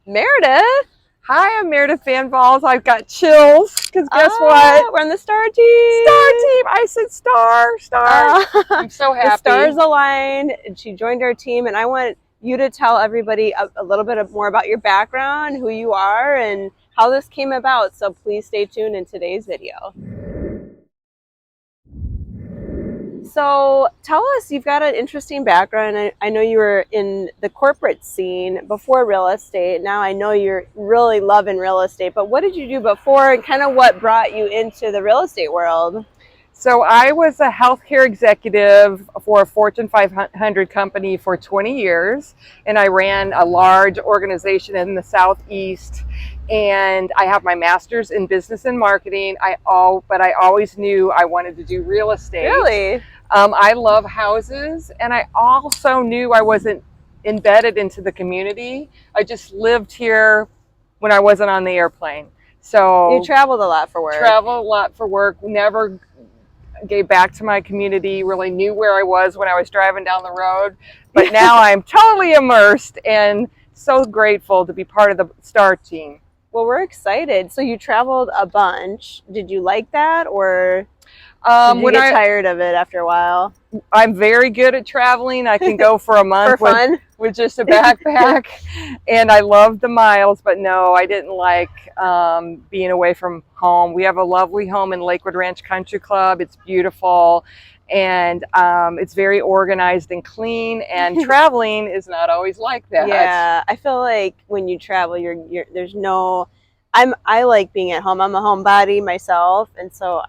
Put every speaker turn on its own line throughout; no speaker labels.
Meredith.
Hi, I'm Meredith Van Vaals. I've got chills because guess what?
We're on the Star Team.
Star Team. I said star. I'm so happy.
The stars aligned and she joined our team, and I want you to tell everybody a little bit more about your background, who you are, and how this came about. So please stay tuned in today's video. So tell us, you've got an interesting background. I know you were in the corporate scene before real estate. Now I know you're really loving real estate, but what did you do before and kind of what brought you into the real estate world?
So I was a healthcare executive for a Fortune 500 company for 20 years, and I ran a large organization in the Southeast. And I have my master's in business and marketing. But I always knew I wanted to do real estate.
Really?
I love houses, and I also knew I wasn't embedded into the community. I just lived here when I wasn't on the airplane. So
you traveled a lot for work.
Traveled a lot for work. Never gave back to my community. Really knew where I was when I was driving down the road. But now I'm totally immersed and so grateful to be part of the STAR team.
Well, we're excited. So you traveled a bunch. Did you like that, or did you get tired of it after a while?
I'm very good at traveling. I can go for a month
for fun?
with just a backpack, and I love the miles. But no, I didn't like being away from home. We have a lovely home in Lakewood Ranch Country Club. It's beautiful, and it's very organized and clean. And traveling is not always like that.
Yeah, I feel like when you travel, there's no. I like being at home. I'm a homebody myself, and so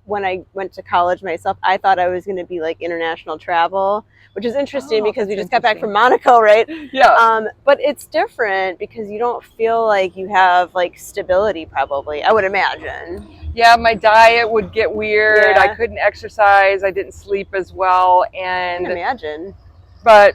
when I went to college myself, I thought I was going to be like international travel, which is interesting because we just got back from Monaco, right?
Yeah.
But it's different because you don't feel like you have like stability, probably, I would imagine.
Yeah, my diet would get weird.
Yeah.
I couldn't exercise. I didn't sleep as well. And
I can imagine.
But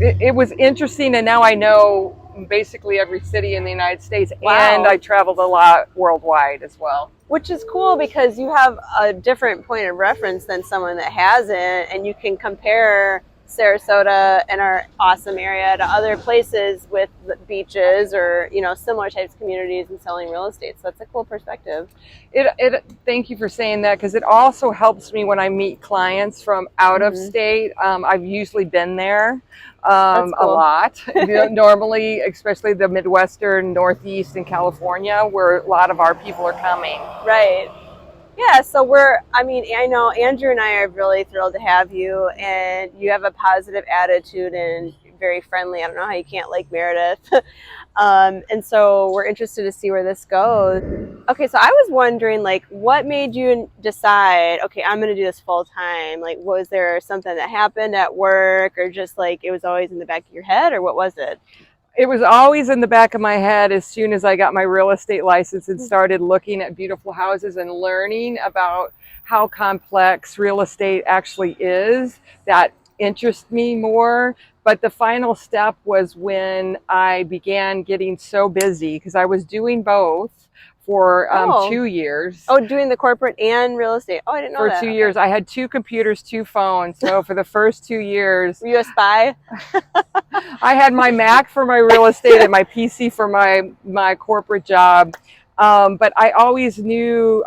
it was interesting, and now I know basically every city in the United States. Wow. And I traveled a lot worldwide as well.
Which is cool because you have a different point of reference than someone that hasn't, and you can compare Sarasota and our awesome area to other places with beaches or, you know, similar types of communities and selling real estate. So that's a cool perspective.
Thank you for saying that, because it also helps me when I meet clients from out of state. I've usually been there
cool.
a lot. Normally, especially the Midwestern, Northeast, and California, where a lot of our people are coming.
Right. Yeah, so I know Andrew and I are really thrilled to have you, and you have a positive attitude and very friendly. I don't know how you can't like Meredith. And so we're interested to see where this goes. Okay, so I was wondering, like, what made you decide, okay, I'm going to do this full time? Like, was there something that happened at work, or just like it was always in the back of your head, or what was it?
It was always in the back of my head as soon as I got my real estate license and started looking at beautiful houses and learning about how complex real estate actually is. That interests me more. But the final step was when I began getting so busy, because I was doing both for 2 years.
Oh, doing the corporate and real estate. Oh, I didn't know that.
For 2 years. I had 2 computers, 2 phones. So for the first 2 years.
Were you a spy?
I had my Mac for my real estate and my PC for my corporate job. But I always knew,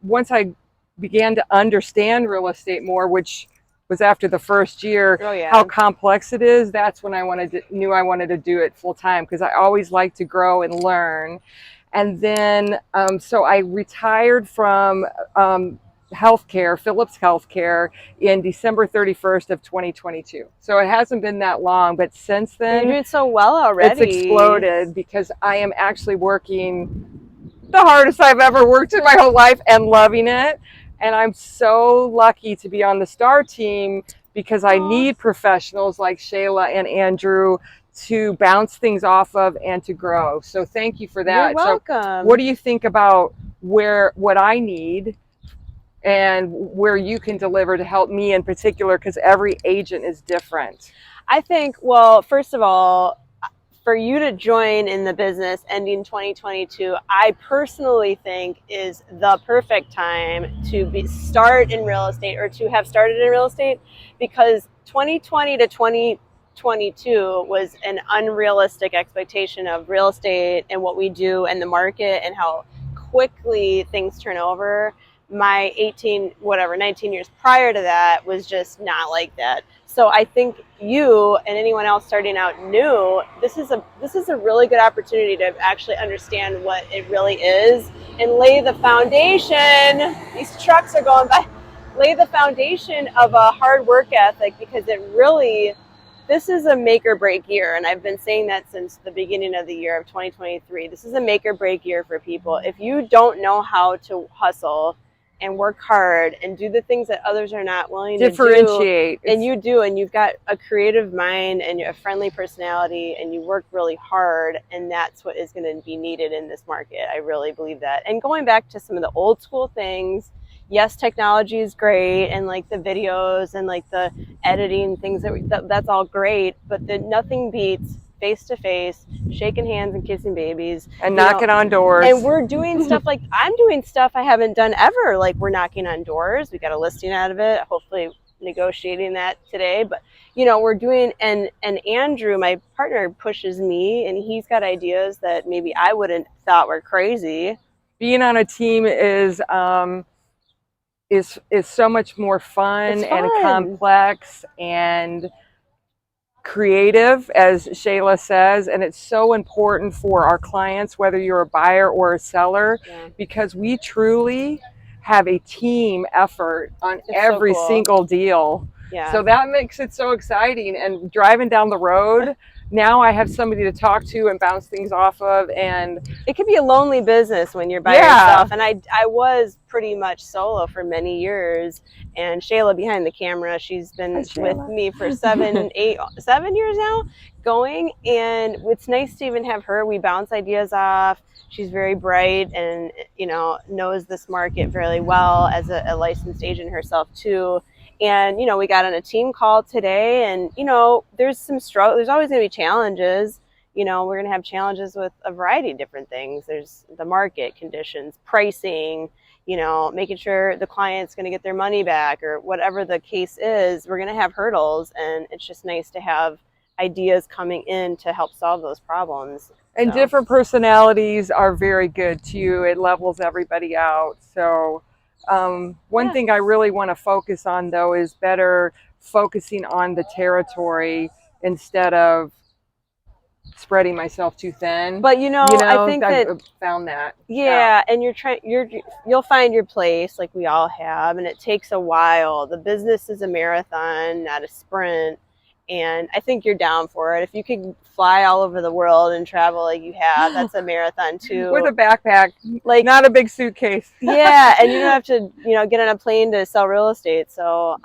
once I began to understand real estate more, which was after the first year, how complex it is, that's when I knew I wanted to do it full time, because I always like to grow and learn. And then, so I retired from healthcare, Philips Healthcare, in December 31st of 2022. So it hasn't been that long, but since then,
you're doing so well already.
It's exploded, because I am actually working the hardest I've ever worked in my whole life and loving it. And I'm so lucky to be on the STAR team, because I need professionals like Shayla and Andrew to bounce things off of and to grow. So thank you for that.
You're welcome.
So what do you think about what I need and where you can deliver to help me in particular, because every agent is different?
I think, well, first of all, for you to join in the business ending 2022, I personally think is the perfect time to start in real estate, or to have started in real estate, because 2020 to 22 was an unrealistic expectation of real estate and what we do and the market and how quickly things turn over. My 19 years prior to that was just not like that. So I think you and anyone else starting out new, this is a really good opportunity to actually understand what it really is and lay the foundation. These trucks are going by. Lay the foundation of a hard work ethic, because this is a make or break year. And I've been saying that since the beginning of the year of 2023. This is a make or break year for people. If you don't know how to hustle and work hard and do the things that others are not willing to
differentiate,
and you do, and you've got a creative mind and a friendly personality and you work really hard, and that's what is going to be needed in this market. I really believe that. And going back to some of the old school things, yes, technology is great, and like the videos and like the editing things, that's all great, but nothing beats face-to-face, shaking hands and kissing babies.
and knocking on doors.
And we're doing stuff like, I'm doing stuff I haven't done ever. Like, we're knocking on doors. We got a listing out of it. Hopefully negotiating that today. But, we're doing, and Andrew, my partner, pushes me, and he's got ideas that maybe I wouldn't thought were crazy.
Being on a team is so much more fun and complex and creative, as Shayla says, and it's so important for our clients, whether you're a buyer or a seller, because we truly have a team effort on every single deal. So that makes it so exciting. And driving down the road, now I have somebody to talk to and bounce things off of, and
it can be a lonely business when you're by yourself. And I was pretty much solo for many years, and Shayla behind the camera, she's been with me for 7 years now going, and it's nice to even have her. We bounce ideas off. She's very bright and knows this market very well as a licensed agent herself too. And, we got on a team call today, and, there's some struggle. There's always going to be challenges. We're going to have challenges with a variety of different things. There's the market conditions, pricing, making sure the client's going to get their money back, or whatever the case is. We're going to have hurdles, and it's just nice to have ideas coming in to help solve those problems.
And different personalities are very good too. It levels everybody out. So one thing I really want to focus on, though, is better focusing on the territory instead of spreading myself too thin.
But I think
I've found that.
And you'll find your place, like we all have, and it takes a while. The business is a marathon, not a sprint. And I think you're down for it. If you could fly all over the world and travel like you have, that's a marathon too.
With a backpack, like not a big suitcase.
And you don't have to, get on a plane to sell real estate. So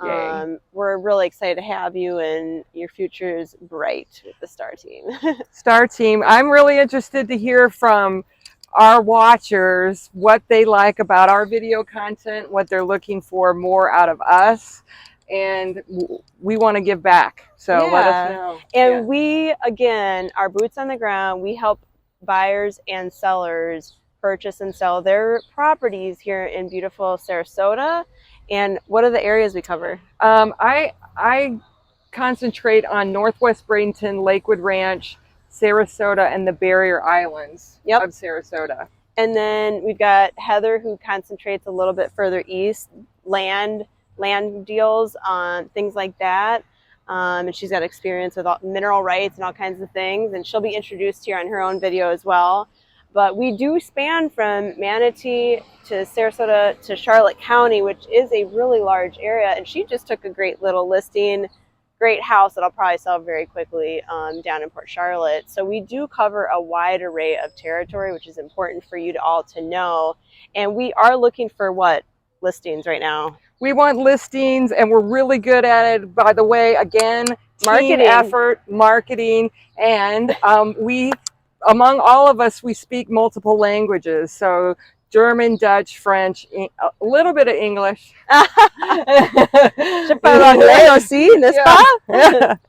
we're really excited to have you, and your future is bright with the Star Team.
Star Team. I'm really interested to hear from our watchers what they like about our video content, what they're looking for more out of us. And we want to give back. So let us know.
And we, again, are boots on the ground. We help buyers and sellers purchase and sell their properties here in beautiful Sarasota. And what are the areas we cover?
I concentrate on Northwest Bradenton, Lakewood Ranch, Sarasota, and the Barrier Islands of Sarasota.
And then we've got Heather, who concentrates a little bit further east, land deals on things like that. And she's got experience with mineral rights and all kinds of things. And she'll be introduced here on her own video as well. But we do span from Manatee to Sarasota to Charlotte County, which is a really large area. And she just took a great little listing, great house that I'll probably sell very quickly down in Port Charlotte. So we do cover a wide array of territory, which is important for you all to know. And we are looking for listings right now?
We want listings, and we're really good at it. By the way, again, marketing effort, marketing, and we, among all of us, we speak multiple languages. So German, Dutch, French, a little bit of English.
Je parle anglais aussi, n'est-ce pas?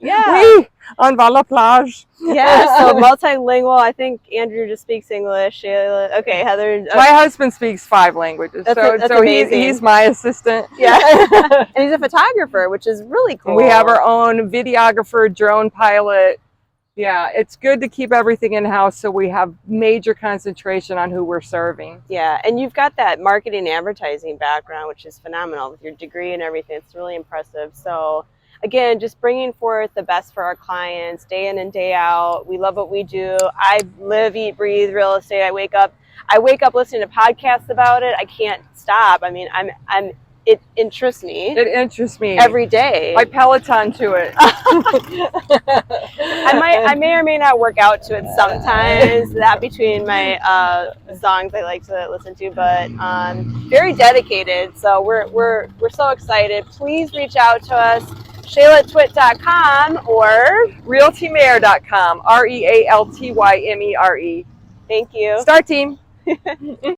Yeah.
Oui, on va à la plage.
Yeah, so multilingual. I think Andrew just speaks English. Shayla, okay, Heather.
My husband speaks 5 languages,
That's
so he's my assistant.
Yeah, and he's a photographer, which is really cool.
We have our own videographer, drone pilot. Yeah, it's good to keep everything in-house so we have major concentration on who we're serving.
Yeah, and you've got that marketing and advertising background, which is phenomenal with your degree and everything. It's really impressive. So again, just bringing forth the best for our clients day in and day out. We love what we do. I live, eat, breathe real estate. I wake up listening to podcasts about it. I can't stop. I mean, it interests me.
It interests me
every day.
I Peloton to it.
I may or may not work out to it sometimes. That between my songs I like to listen to, but very dedicated. So we're so excited. Please reach out to us. shaylatwit.com or
realtymere.com. REALTYMERE.
Thank you.
Start team.